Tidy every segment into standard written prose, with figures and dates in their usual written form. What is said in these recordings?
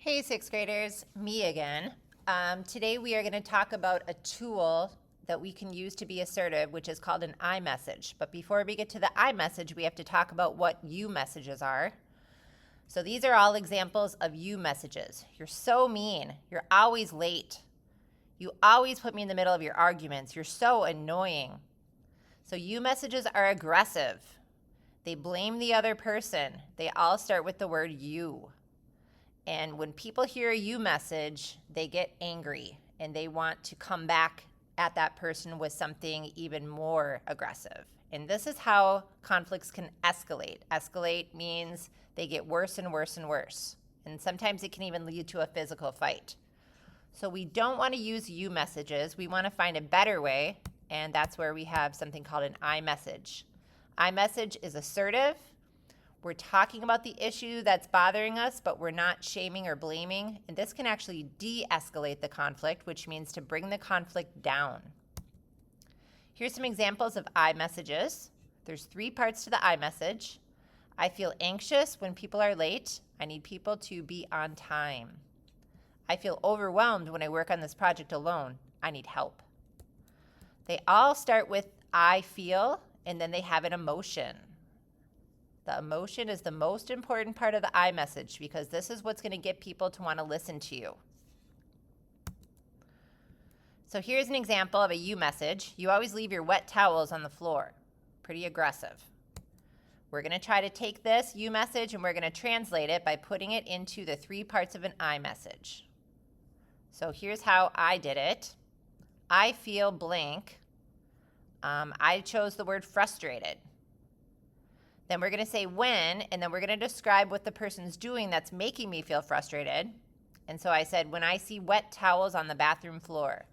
Hey, sixth graders, me again. Today we are going to talk about a tool that we can use to be assertive, which is called an iMessage. But before we get to the iMessage, we have to talk about what you messages are. So these are all examples of you messages. You're so mean. You're always late. You always put me in the middle of your arguments. You're so annoying. So you messages are aggressive. They blame the other person. They all start with the word you. And when people hear a you message, they get angry and they want to come back at that person with something even more aggressive. And this is how conflicts can escalate. Escalate means they get worse and worse and worse. And sometimes it can even lead to a physical fight. So we don't want to use you messages. We want to find a better way, and that's where we have something called an iMessage. iMessage is assertive. We're talking about the issue that's bothering us, but we're not shaming or blaming. And this can actually de-escalate the conflict, which means to bring the conflict down. Here's some examples of iMessages. There's 3 parts to the iMessage. I feel anxious when people are late. I need people to be on time. I feel overwhelmed when I work on this project alone. I need help. They all start with I feel, and then they have an emotion. The emotion is the most important part of the iMessage because this is what's going to get people to want to listen to you. So here's an example of a you message. You always leave your wet towels on the floor. Pretty aggressive. We're going to try to take this you message and we're going to translate it by putting it into the 3 parts of an iMessage. So here's how I did it. I feel blank. I chose the word frustrated. Then we're going to say when, and then we're going to describe what the person's doing that's making me feel frustrated. And so I said, when I see wet towels on the bathroom floor.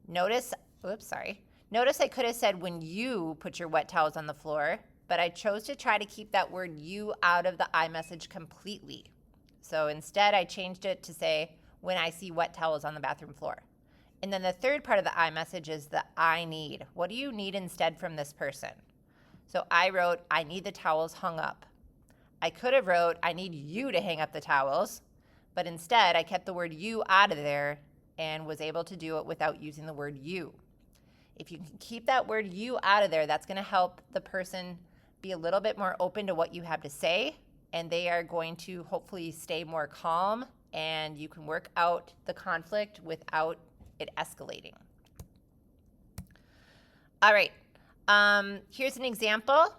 Notice I could have said when you put your wet towels on the floor, but I chose to try to keep that word you out of the iMessage completely. So instead I changed it to say, when I see wet towels on the bathroom floor. And then the 3rd part of the iMessage is the I need. What do you need instead from this person? So I wrote, I need the towels hung up. I could have wrote, I need you to hang up the towels, but instead I kept the word you out of there and was able to do it without using the word you. If you can keep that word you out of there, that's going to help the person be a little bit more open to what you have to say, and they are going to hopefully stay more calm, and you can work out the conflict without it escalating. All right. Here's an example.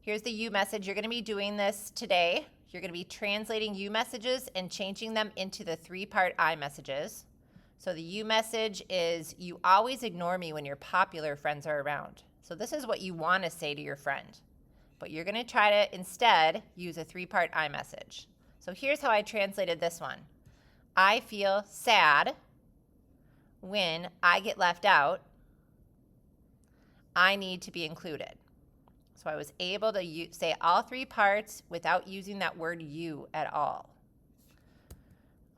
Here's the you message. You're going to be doing this today. You're going to be translating you messages and changing them into the 3-part I messages. So the you message is, you always ignore me when your popular friends are around. So this is what you want to say to your friend. But you're going to try to instead use a 3-part I message. So here's how I translated this one. I feel sad when I get left out. I need to be included. So I was able to say all 3 parts without using that word you at all.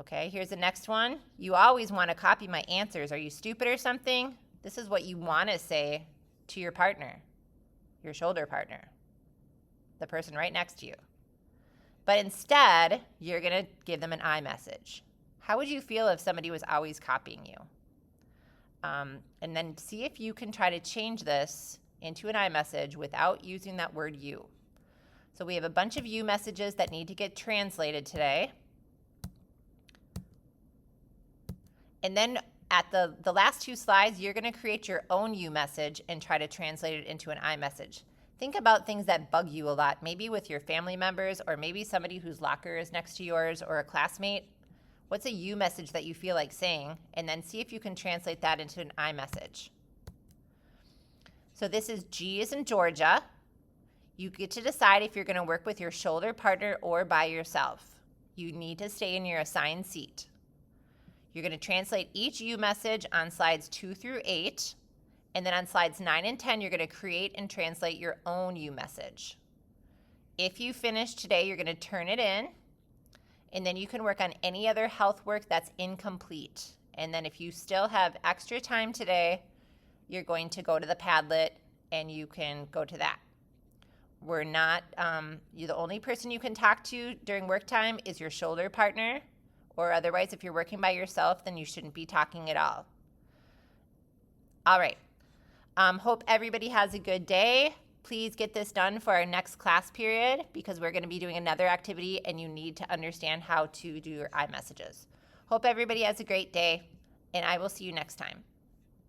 Okay, here's the next one. You always want to copy my answers. Are you stupid or something? This is what you want to say to your partner, your shoulder partner, the person right next to you. But instead, you're going to give them an I message. How would you feel if somebody was always copying you? And then see if you can try to change this into an I message without using that word you. So we have a bunch of you messages that need to get translated today. And then at the last 2 slides, you're going to create your own you message and try to translate it into an I message. Think about things that bug you a lot, maybe with your family members or maybe somebody whose locker is next to yours or a classmate. What's a you message that you feel like saying? And then see if you can translate that into an I message. So this is G as in Georgia. You get to decide if you're going to work with your shoulder partner or by yourself. You need to stay in your assigned seat. You're going to translate each you message on slides 2 through 8. And then on slides 9 and 10, you're going to create and translate your own you message. If you finish today, you're going to turn it in. And then you can work on any other health work that's incomplete. And then if you still have extra time today, you're going to go to the Padlet and you can go to that. We're not, you the only person you can talk to during work time is your shoulder partner, or otherwise, if you're working by yourself, then you shouldn't be talking at all. All right. Hope everybody has a good day. Please get this done for our next class period because we're going to be doing another activity and you need to understand how to do your iMessages. Hope everybody has a great day, and I will see you next time.